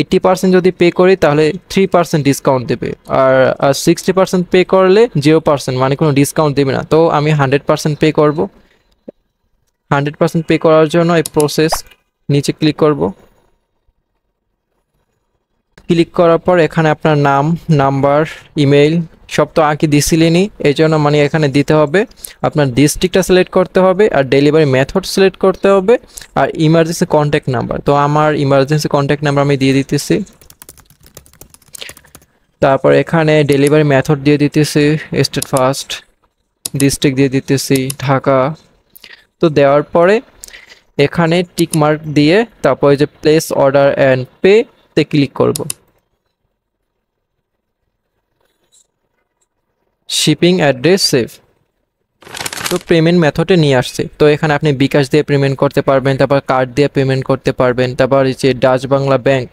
80% যদি পে করি তাহলে 3% ডিসকাউন্ট দেবে, আর 60% পে করলে 0%, মানে কোনো ডিসকাউন্ট দেবে না। তো আমি 100% পে করব। 100% পে করার জন্য এই প্রসেস নিচে ক্লিক করব। ক্লিক করার পর এখানে আপনার নাম, নাম্বার, ইমেইল সব তো আগে দিছিলেনই, এই জন্য মানে এখানে দিতে হবে। আপনার ডিস্ট্রিক্টটা সিলেক্ট করতে হবে, আর ডেলিভারি মেথড সিলেক্ট করতে হবে, আর ইমার্জেন্সি কন্ট্যাক্ট নাম্বার। তো আমার ইমার্জেন্সি কন্ট্যাক্ট নাম্বার আমি দিয়ে দিতেছি। তারপর এখানে ডেলিভারি মেথড দিয়ে দিতেছি স্টেট ফার্স্ট, ডিস্ট্রিক্ট দিয়ে দিতেছি ঢাকা। তো দেওয়ার পরে এখানে টিক মার্ক দিয়ে তারপরে যে প্লেস অর্ডার অ্যান্ড পে তে ক্লিক করব। Shipping address save. তো পেমেন্ট মেথডে নিয়ে আসছে। তো এখানে আপনি বিকাশ দিয়ে পেমেন্ট করতে পারবেন, তারপর কার্ড দিয়ে পেমেন্ট করতে পারবেন, তারপর এই যে ডাচ বাংলা ব্যাংক